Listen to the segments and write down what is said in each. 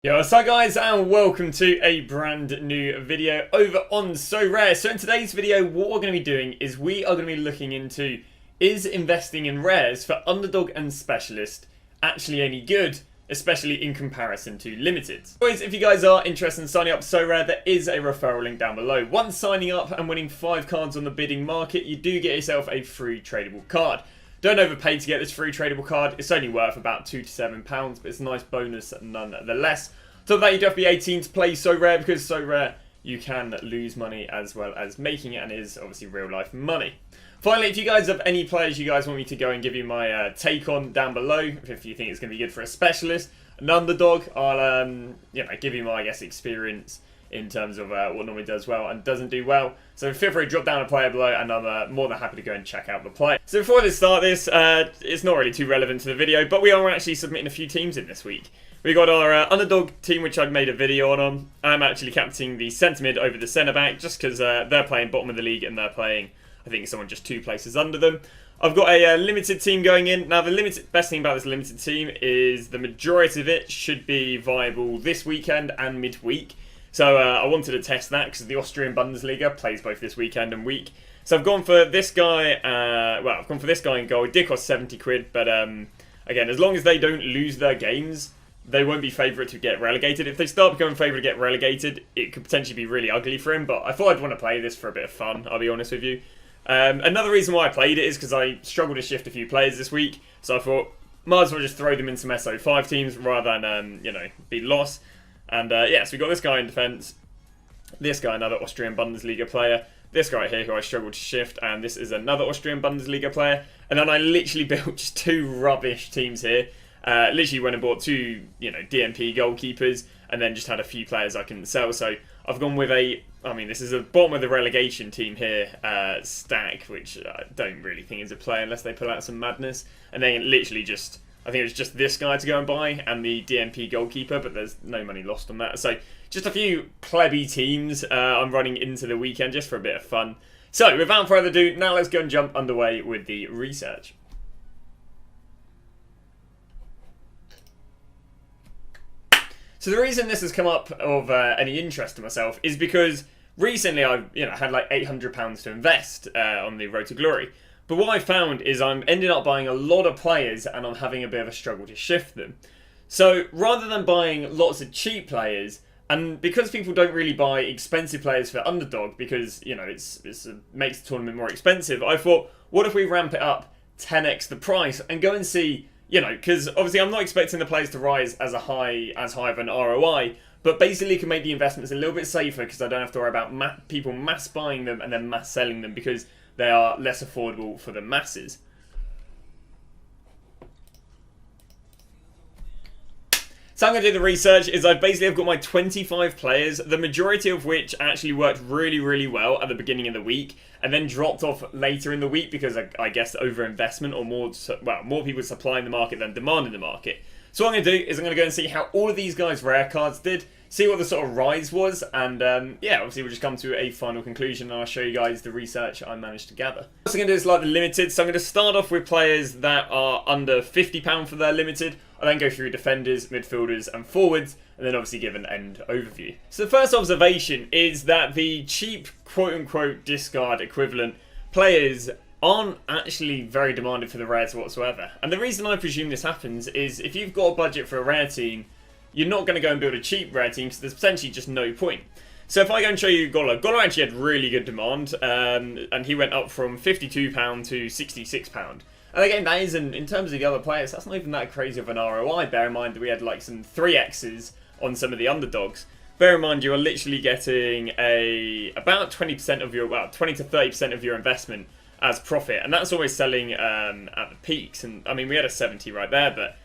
Yo, what's up guys, and welcome to a brand new video over on SoRare. So in today's video, what we're going to be doing is we are going to be looking into, is investing in rares for underdog and specialist actually any good, especially in comparison to limited. Boys, if you guys are interested in signing up SoRare, there is a referral link down below. Once signing up and winning 5 cards on the bidding market, you do get yourself a free tradable card. Don't overpay to get this free tradable card. It's only worth about £2 to £7, but it's a nice bonus nonetheless. So that you do have to be 18 to play SoRare, because SoRare you can lose money as well as making it, and it is obviously real life money. Finally, if you guys have any players you guys want me to go and give you my take on down below, if you think it's going to be good for a specialist, an underdog, I'll give you my experience in terms of what normally does well and doesn't do well. So feel free to drop down a player below, and I'm more than happy to go and check out the play. So before I start this, it's not really too relevant to the video, but we are actually submitting a few teams in this week. We got our underdog team, which I've made a video on. I'm actually captaining the centre mid over the centre back, just because they're playing bottom of the league and they're playing, I think, someone just 2 places under them. I've got a limited team going in. Now, the best thing about this limited team is the majority of it should be viable this weekend and midweek. So I wanted to test that because the Austrian Bundesliga plays both this weekend and week. So I've gone for this guy. I've gone for this guy in goal. It did cost 70 quid, but again, as long as they don't lose their games, they won't be favourite to get relegated. If they start becoming favourite to get relegated, it could potentially be really ugly for him. But I thought I'd want to play this for a bit of fun, I'll be honest with you. Another reason why I played it is because I struggled to shift a few players this week. So I thought, might as well just throw them in some SO5 teams rather than, be lost. And yeah, so we got this guy in defence, this guy, another Austrian Bundesliga player, this guy here who I struggled to shift, and this is another Austrian Bundesliga player. And then I literally built just 2 rubbish teams here. Literally went and bought 2, DMP goalkeepers, and then just had a few players I can sell. So I've gone with this is a bottom of the relegation team here, stack, which I don't really think is a play unless they pull out some madness. And then literally just, I think it was just this guy to go and buy, and the DMP goalkeeper, but there's no money lost on that. So just a few plebby teams I'm running into the weekend just for a bit of fun. So without further ado, now let's go and jump underway with the research. So the reason this has come up of any interest to myself is because recently I've had like £800 to invest on the Road to Glory. But what I found is I'm ending up buying a lot of players, and I'm having a bit of a struggle to shift them. So rather than buying lots of cheap players, and because people don't really buy expensive players for underdog because it makes the tournament more expensive, I thought, what if we ramp it up 10x the price and go and see, because obviously I'm not expecting the players to rise as high of an ROI, but basically can make the investments a little bit safer because I don't have to worry about people mass buying them and then mass selling them because they are less affordable for the masses. So I'm going to do the research. I've got my 25 players, the majority of which actually worked really, really well at the beginning of the week, and then dropped off later in the week because I guess overinvestment or more people supplying the market than demanding the market. So what I'm going to do is I'm going to go and see how all of these guys' rare cards did, see what the sort of rise was, and obviously we'll just come to a final conclusion, and I'll show you guys the research I managed to gather. What I'm going to do is like the limited, so I'm going to start off with players that are under £50 for their limited. I'll then go through defenders, midfielders and forwards, and then obviously give an end overview. So the first observation is that the cheap quote-unquote discard equivalent players aren't actually very demanded for the rares whatsoever. And the reason I presume this happens is if you've got a budget for a rare team, you're not going to go and build a cheap rare team because there's potentially just no point. So if I go and show you Goller actually had really good demand, and he went up from £52 to £66. And again, that is, in terms of the other players, that's not even that crazy of an ROI. Bear in mind that we had like some 3x's on some of the underdogs. Bear in mind you are literally getting about 20% of your, 20 to 30% of your investment as profit, and that's always selling at the peaks. And I mean, we had a 70 right there,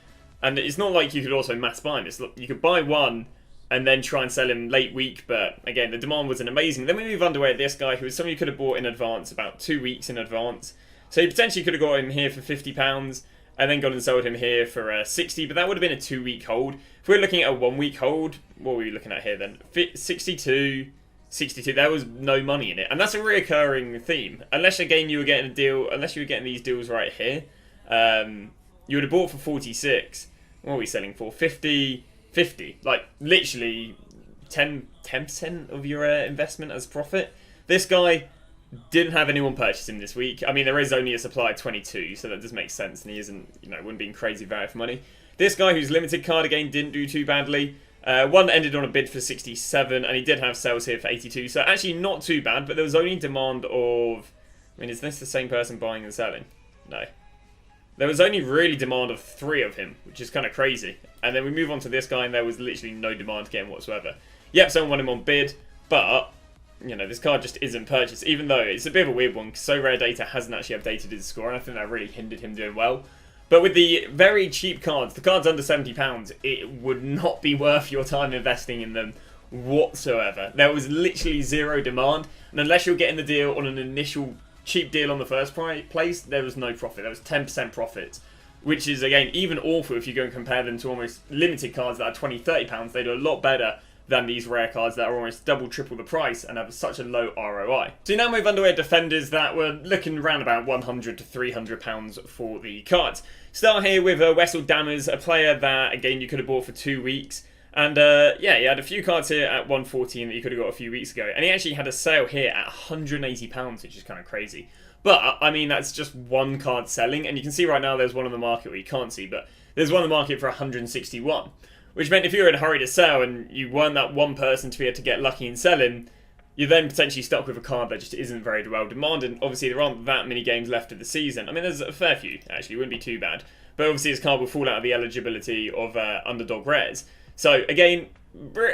and it's not like you could also mass buy him. You could buy one and then try and sell him late week, but again, the demand wasn't amazing. Then we move underway at this guy who was somebody you could have bought in advance, about 2 weeks in advance. So you potentially could have got him here for £50 and then gone and sold him here for 60, but that would have been a 2-week hold. If we're looking at a 1-week hold, what were we looking at here then? 62, there was no money in it. And that's a reoccurring theme. Unless again you were getting a deal, unless you were getting these deals right here, you would have bought for 46. What are we selling for? 50, 50. Like, literally 10% of your investment as profit. This guy didn't have anyone purchase him this week. I mean, there is only a supply of 22, so that does make sense, and he isn't, wouldn't be crazy value for money. This guy, who's limited card, again, didn't do too badly. One ended on a bid for 67, and he did have sales here for 82, so actually not too bad, but there was only demand of... I mean, is this the same person buying and selling? No. There was only really demand of 3 of him, which is kind of crazy. And then we move on to this guy, and there was literally no demand again whatsoever. Yep, someone wanted him on bid, but... this card just isn't purchased, even though it's a bit of a weird one, because SoRare data hasn't actually updated his score, and I think that really hindered him doing well. But with the very cheap cards, the cards under £70, it would not be worth your time investing in them whatsoever. There was literally zero demand, and unless you're getting the deal on an initial cheap deal on the first place, there was no profit. There was 10% profit, which is, again, even awful if you go and compare them to almost limited cards that are £20, £30. They do a lot better than these rare cards that are almost double, triple the price and have such a low ROI. So now move underway defenders that were looking around about £100 to £300 for the cards. Start here with Wessel Dammers, a player that, again, you could have bought for 2 weeks. And yeah, he had a few cards here at 114 that you could have got a few weeks ago. And he actually had a sale here at £180, which is kind of crazy. But, I mean, that's just one card selling. And you can see right now there's one on the market where you can't see, but there's one on the market for 161. Which meant if you were in a hurry to sell and you weren't that one person to be able to get lucky in selling, you're then potentially stuck with a card that just isn't very well demanded. Obviously, there aren't that many games left of the season. I mean, there's a fair few, actually. It wouldn't be too bad. But obviously, this card will fall out of the eligibility of Underdog Rares. So, again,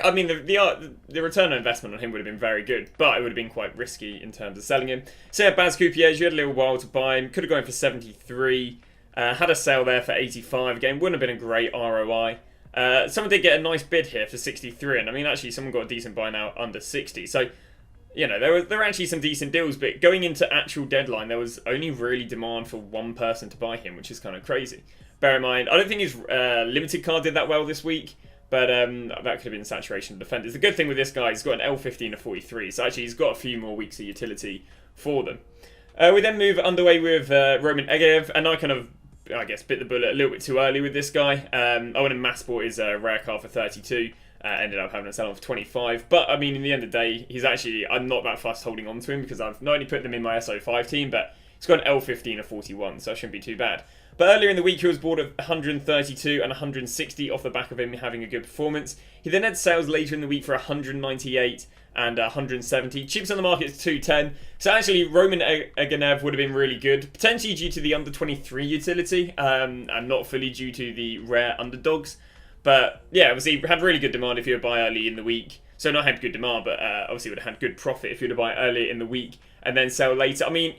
I mean, the return on investment on him would have been very good, but it would have been quite risky in terms of selling him. So, yeah, Baz Coupiers, you had a little while to buy him. Could have gone for 73. Had a sale there for 85. Again, wouldn't have been a great ROI. Someone did get a nice bid here for 63, and I mean, actually, someone got a decent buy now under 60. So, there were actually some decent deals, but going into actual deadline, there was only really demand for one person to buy him, which is kind of crazy. Bear in mind, I don't think his limited card did that well this week, but that could have been saturation of defenders. The good thing with this guy, he's got an L15 of 43, so actually he's got a few more weeks of utility for them. We then move underway with Roman Egenev, and I guess bit the bullet a little bit too early with this guy. I went and mass bought his rare card for 32. Ended up having to sell him for 25. But, I mean, in the end of the day, I'm not that fussed holding on to him because I've not only put them in my SO5 team, but he's got an L15 of 41, so it shouldn't be too bad. But earlier in the week, he was bought at 132 and 160 off the back of him having a good performance. He then had sales later in the week for 198 and 170. Cheapest on the market is 210. So actually, Roman Egenev would have been really good, potentially due to the under 23 utility, and not fully due to the rare underdogs. But yeah, obviously had really good demand if you were buy early in the week. So not had good demand, but obviously would have had good profit if you were to buy early in the week and then sell later. I mean,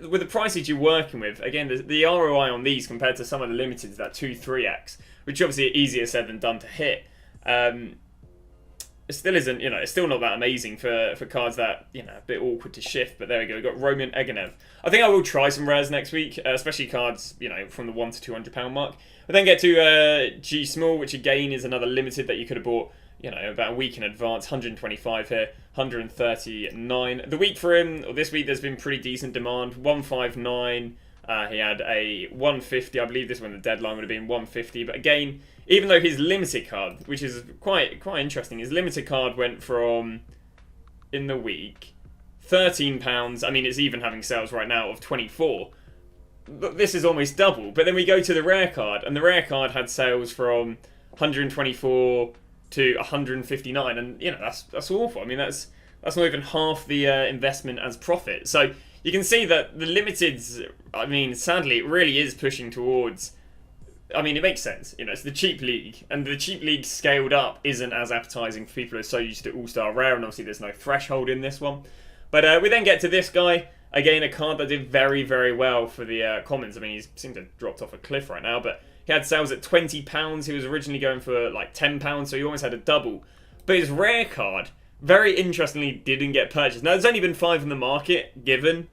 with the prices you're working with, again, the ROI on these compared to some of the limiteds, that 2-3x, which obviously are easier said than done to hit. It still isn't, it's still not that amazing for cards that, a bit awkward to shift. But there we go, we've got Roman Egenev. I think I will try some rares next week, especially cards, from the £100 to £200 mark. We then get to G Small, which again is another limited that you could have bought, about a week in advance. 125 here, 139. The week for him, or this week, there's been pretty decent demand. 159. He had a 150. I believe this one, the deadline would have been 150. But again, even though his limited card, which is quite interesting, his limited card went from, in the week, £13. I mean, it's even having sales right now of 24. This is almost double. But then we go to the rare card, and the rare card had sales from 124 to 159, and that's awful. I mean, that's not even half the investment as profit. So you can see that the limiteds, I mean, sadly, it really is pushing towards. I mean, it makes sense. It's the cheap league, and the cheap league scaled up isn't as appetizing for people who are so used to All-Star Rare, and obviously there's no threshold in this one. But we then get to this guy. Again, a card that did very, very well for the commons. I mean, he seems to have dropped off a cliff right now, but he had sales at £20. He was originally going for like £10, so he almost had a double. But his rare card, very interestingly, didn't get purchased. Now, there's only been 5 in the market given,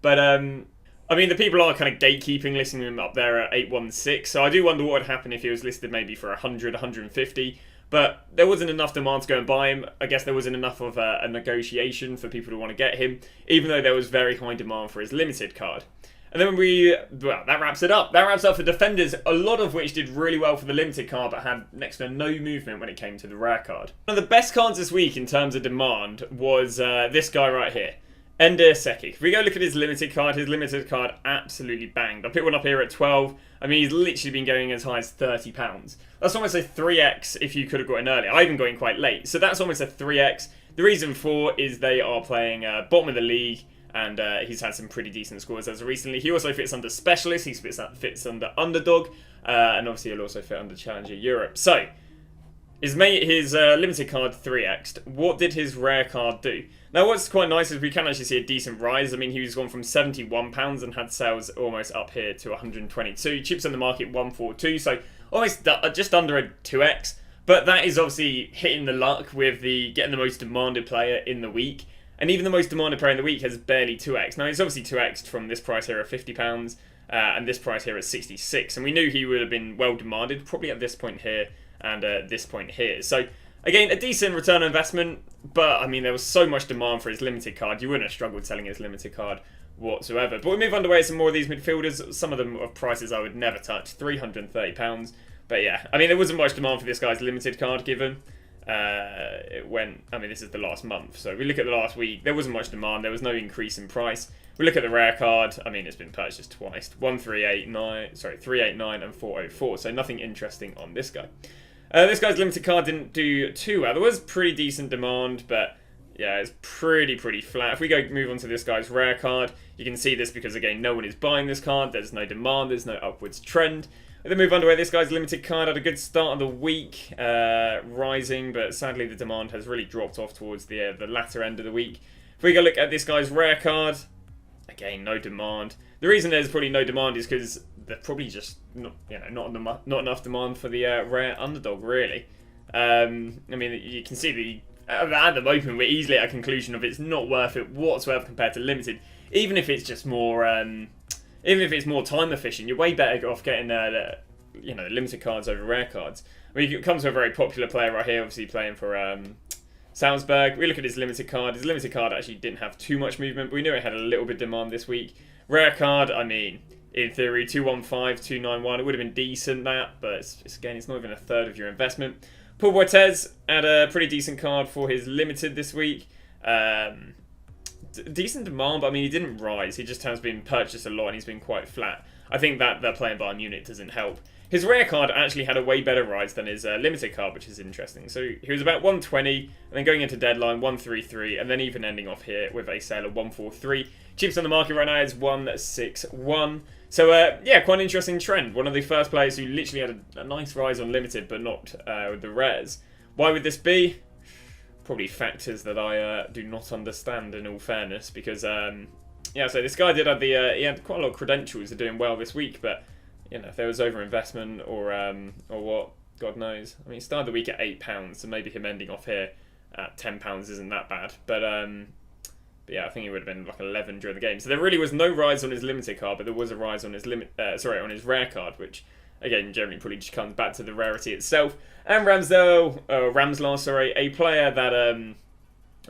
but I mean, the people are kind of gatekeeping, listing him up there at 816. So I do wonder what would happen if he was listed maybe for 100, 150. But there wasn't enough demand to go and buy him. I guess there wasn't enough of a negotiation for people to want to get him, even though there was very high demand for his limited card. And then that wraps it up. That wraps up for defenders, a lot of which did really well for the limited card, but had next to no movement when it came to the rare card. One of the best cards this week in terms of demand was this guy right here, UNDERDOG. If we go look at his limited card absolutely banged. I picked one up here at 12. I mean, he's literally been going as high as £30. That's almost a 3x if you could have got in earlier. I even got in quite late, so that's almost a 3x. The reason for is they are playing bottom of the league, and he's had some pretty decent scores as of recently. He also fits under Specialist, he fits under Underdog, and obviously he'll also fit under Challenger Europe. So, his limited card 3x'd. What did his rare card do? Now what's quite nice is we can actually see a decent rise. I mean, he was gone from £71 and had sales almost up here to 122. Chips on the market 142, so almost just under a 2x. But that is obviously hitting the luck with getting the most demanded player in the week. And even the most demanded player in the week has barely 2x. Now, he's obviously 2x'd from this price here at £50 and this price here at 66. And we knew he would have been well demanded, probably at this point here and this point here. So, again, a decent return on investment. But, I mean, there was so much demand for his limited card. You wouldn't have struggled selling his limited card whatsoever. But we move underway some more of these midfielders. Some of them of prices I would never touch. £330. But yeah, I mean, there wasn't much demand for this guy's limited card given. It went, I mean, this is the last month. So we look at the last week, there wasn't much demand. There was no increase in price. We look at the rare card, I mean, it's been purchased twice. 389 and 404. So nothing interesting on this guy. This guy's limited card didn't do too well. There was pretty decent demand, but yeah, it's pretty flat. If we move on to this guy's rare card, you can see this because, again, no one is buying this card. There's no demand. There's no upwards trend. Then move underway. This guy's limited card had a good start of the week, rising, but sadly the demand has really dropped off towards the latter end of the week. If we go look at this guy's rare card, again, no demand. The reason there's probably no demand is because there's probably just not enough demand for the rare underdog, really. I mean, you can see at the moment we're easily at a conclusion of it's not worth it whatsoever compared to limited, even if it's just more. Even if it's more time efficient, you're way better off getting limited cards over rare cards. I mean, it comes to a very popular player right here, obviously playing for Salzburg. We look at his limited card. His limited card actually didn't have too much movement, but we knew it had a little bit of demand this week. Rare card, I mean, in theory, 215, 291, it would have been decent that, but it's not even a third of your investment. Paul Boitez had a pretty decent card for his limited this week. Decent demand, but I mean, he didn't rise. He just has been purchased a lot and he's been quite flat. I think that they're playing Bayern Munich doesn't help. His rare card actually had a way better rise than his limited card, which is interesting. So he was about 120, and then going into deadline 133, and then even ending off here with a sale of 143. Cheapest on the market right now is 161. So yeah, quite an interesting trend. One of the first players who literally had a nice rise on limited, but not with the rares. Why would this be? Probably factors that I do not understand, in all fairness, because yeah, so this guy did have he had quite a lot of credentials of doing well this week, but you know, if there was overinvestment or what, God knows. I mean, he started the week at £8, so maybe him ending off here at £10 isn't that bad, but yeah, I think he would have been like 11 during the game. So there really was no rise on his limited card, but there was a rise on his on his rare card, which again generally probably just comes back to the rarity itself. And Ramslar, a player that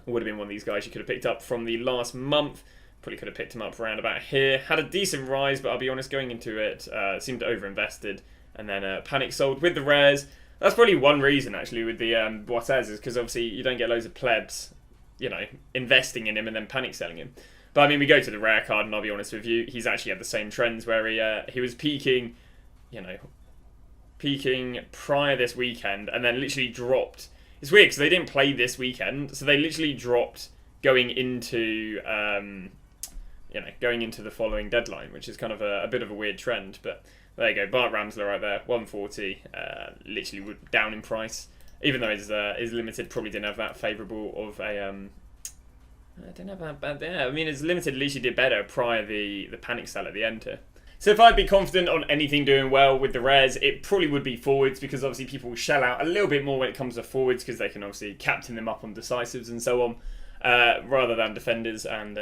would have been one of these guys you could have picked up from the last month. Probably could have picked him up around about here. Had a decent rise, but I'll be honest, going into it, seemed overinvested, and then panic sold with the rares. That's probably one reason actually with the Boitez, is because obviously you don't get loads of plebs, you know, investing in him and then panic selling him. But I mean, we go to the rare card, and I'll be honest with you, he's actually had the same trends where he was peaking, you know, prior this weekend, and then literally dropped. It's weird because they didn't play this weekend, so they literally dropped going into the following deadline, which is kind of a bit of a weird trend. But there you go, Bart Ramsler right there, 140, literally down in price, even though his limited probably didn't have that favourable of a I don't know about bad there. I mean, his limited at least he did better prior the panic sell at the end here. So if I'd be confident on anything doing well with the rares, it probably would be forwards, because obviously people will shell out a little bit more when it comes to forwards, because they can obviously captain them up on decisives and so on, rather than defenders and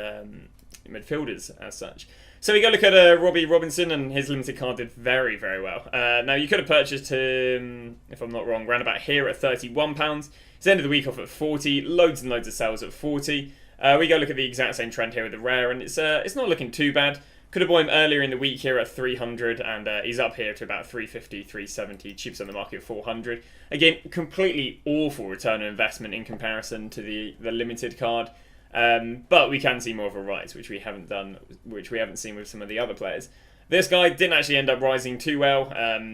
midfielders as such. So we go look at Robbie Robinson, and his limited card did very, very well. Now you could have purchased him, if I'm not wrong, round about here at £31. He's ended the week off at 40, loads and loads of sales at 40. We go look at the exact same trend here with the rare, and it's not looking too bad. Could have bought him earlier in the week here at 300, and he's up here to about 350, 370, cheapest on the market at 400. Again, completely awful return on investment in comparison to the limited card. But we can see more of a rise, which we haven't seen with some of the other players. This guy didn't actually end up rising too well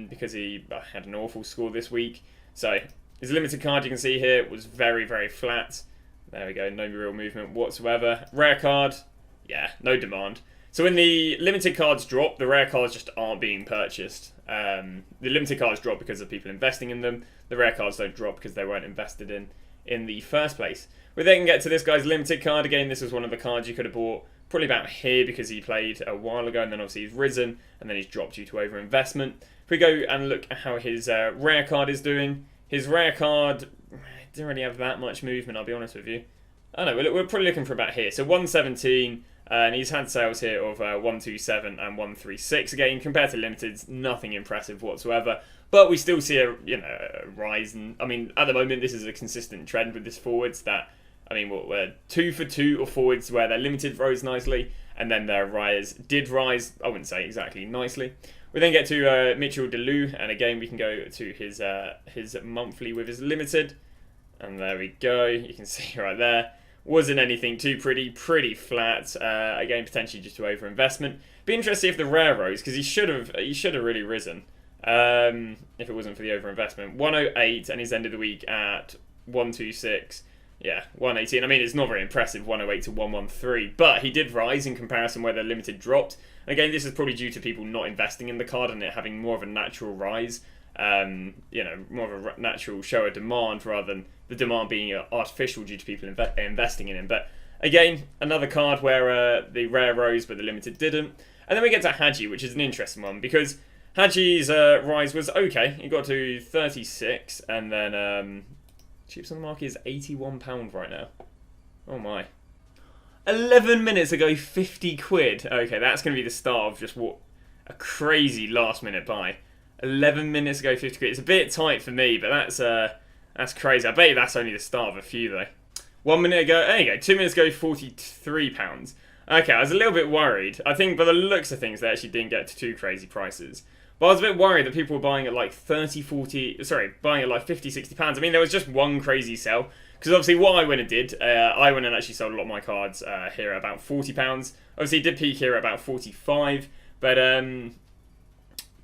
because he had an awful score this week. So his limited card, you can see here, was very, very flat. There we go, no real movement whatsoever. Rare card, yeah, no demand. So when the limited cards drop, the rare cards just aren't being purchased. The limited cards drop because of people investing in them. The rare cards don't drop because they weren't invested in the first place. We then get to this guy's limited card. Again, this was one of the cards you could have bought probably about here because he played a while ago, and then obviously he's risen, and then he's dropped due to overinvestment. If we go and look at how his rare card is doing, his rare card didn't really have that much movement, I'll be honest with you. I don't know, we're probably looking for about here. So 117, and he's had sales here of 127 and 136. Again, compared to limiteds, nothing impressive whatsoever. But we still see a rise. And I mean, at the moment, this is a consistent trend with this forwards that, I mean, we're 2 for 2 of forwards where their limited rose nicely, and then their RARES did rise. I wouldn't say exactly nicely. We then get to Mitchell DeLue, and again we can go to his monthly with his limited, and there we go. You can see right there, wasn't anything too pretty flat. Again, potentially just to overinvestment. Be interested if the rare rose, because he should have really risen if it wasn't for the overinvestment. 108, and he's ended the week at 126. Yeah, 118. I mean, it's not very impressive, 108 to 113, but he did rise in comparison where the limited dropped. Again, this is probably due to people not investing in the card and it having more of a natural rise, more of a natural show of demand rather than the demand being artificial due to people investing in him. But again, another card where the rare rose but the limited didn't. And then we get to Hadji, which is an interesting one because Hadji's rise was okay. He got to 36, and then cheapest on the market is £81 right now. Oh my. 11 minutes ago, 50 quid. Okay, that's going to be the start of just what a crazy last minute buy. 11 minutes ago, 50 quid. It's a bit tight for me, but that's crazy. I bet you that's only the start of a few though. 1 minute ago, there you go. 2 minutes ago, £43. Okay, I was a little bit worried. I think by the looks of things, they actually didn't get to too crazy prices. But I was a bit worried that people were buying at like buying at like 50, 60 pounds. I mean, there was just one crazy sell. Because obviously what I went and did, I went and actually sold a lot of my cards here at about £40. Obviously it did peak here at about 45. But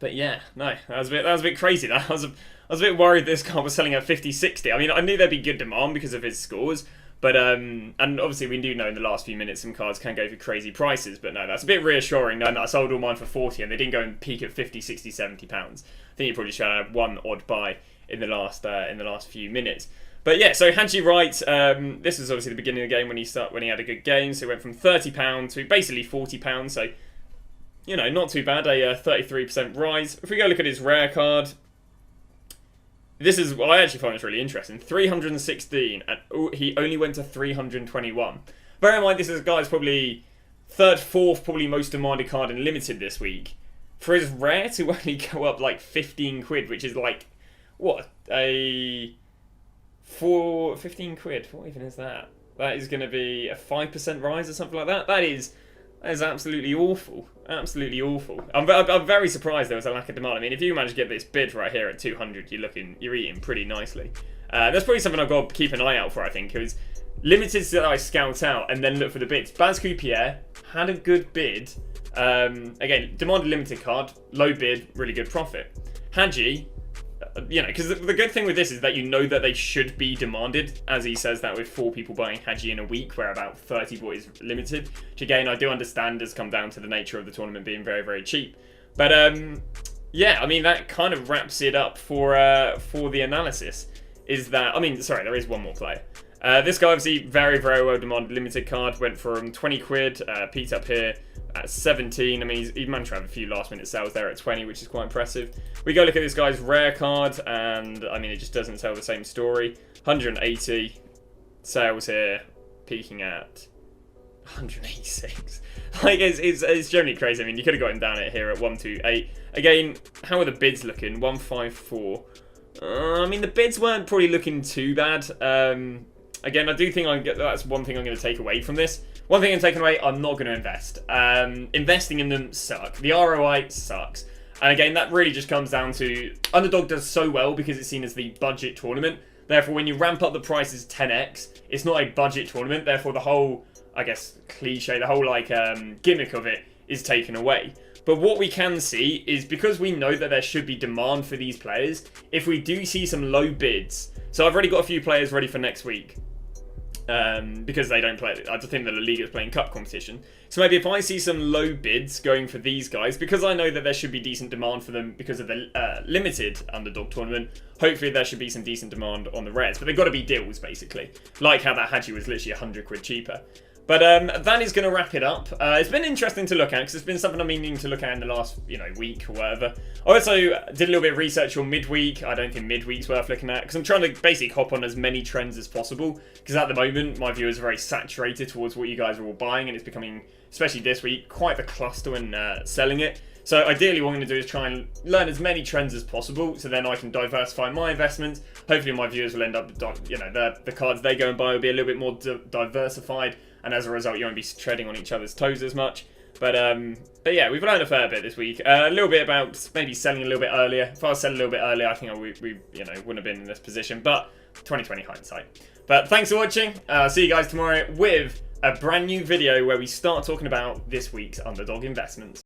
yeah, no, that was a bit crazy. I was a bit worried this card was selling at 50, 60. I mean, I knew there'd be good demand because of his scores. But, and obviously we do know in the last few minutes some cards can go for crazy prices. But no, that's a bit reassuring knowing that I sold all mine for 40 and they didn't go and peak at 50, 60, 70 pounds. I think you probably should have one odd buy in the last few minutes. But yeah, so Hadji Wright, this was obviously the beginning of the game when he had a good game. So he went from £30 to basically £40. So, not too bad, a 33% rise. If we go look at his rare card, this is what I actually find is really interesting. 316, and he only went to 321. Bear in mind, this is a guy's probably third, fourth, probably most demanded card in limited this week. For his rare to only go up like 15 quid, which is like, what, 15 quid? What even is that? That is going to be a 5% rise or something like that. That is absolutely awful. Absolutely awful. I'm very surprised there was a lack of demand. I mean, if you manage to get this bid right here at 200, you're eating pretty nicely. That's probably something I've got to keep an eye out for, I think, because limiteds that I scout out and then look for the bids. Baz Coupier had a good bid. Again, demanded limited card, low bid, really good profit. Hadji, because the good thing with this is that that they should be demanded, as he says that with 4 people buying Hadji in a week, where about 30 bought his limited, which again I do understand has come down to the nature of the tournament being very, very cheap. But yeah, I mean that kind of wraps it up for the analysis. Is that there is one more player. This guy obviously very, very well demanded limited card, went from 20 quid, peaked up here at 17. I mean, he managed to have a few last minute sales there at 20, which is quite impressive. We go look at this guy's rare card, and I mean, it just doesn't tell the same story. 180 sales here, peaking at 186. Like, it's generally crazy. I mean, you could have got him down at here at 128. Again, how are the bids looking? 154. I mean, the bids weren't probably looking too bad. Again, I do think that's one thing I'm going to take away from this. one thing I'm taking away, I'm not going to invest. Investing in them sucks. The ROI sucks. And again, that really just comes down to Underdog does so well because it's seen as the budget tournament. Therefore, when you ramp up the prices 10x, it's not a budget tournament. Therefore, the whole, I guess, cliche, the whole like gimmick of it is taken away. But what we can see is because we know that there should be demand for these players, if we do see some low bids. So I've already got a few players ready for next week. Because they don't play, I think the La Liga is playing cup competition. So maybe if I see some low bids going for these guys, because I know that there should be decent demand for them because of the limited Underdog tournament, hopefully there should be some decent demand on the rares. But they've got to be deals, basically. Like how that Hadji was literally 100 quid cheaper. But that is going to wrap it up. It's been interesting to look at because it's been something I'm meaning to look at in the last, week or whatever. I also did a little bit of research on midweek. I don't think midweek's worth looking at because I'm trying to basically hop on as many trends as possible. Because at the moment, my viewers are very saturated towards what you guys are all buying, and it's becoming, especially this week, quite the cluster when selling it. So ideally, what I'm going to do is try and learn as many trends as possible, so then I can diversify my investments. Hopefully, my viewers will end up, the cards they go and buy will be a little bit more diversified. And as a result, you won't be treading on each other's toes as much. But yeah, we've learned a fair bit this week. A little bit about maybe selling a little bit earlier. If I was selling a little bit earlier, I think we wouldn't have been in this position. But 2020 hindsight. But thanks for watching. See you guys tomorrow with a brand new video where we start talking about this week's Underdog investments.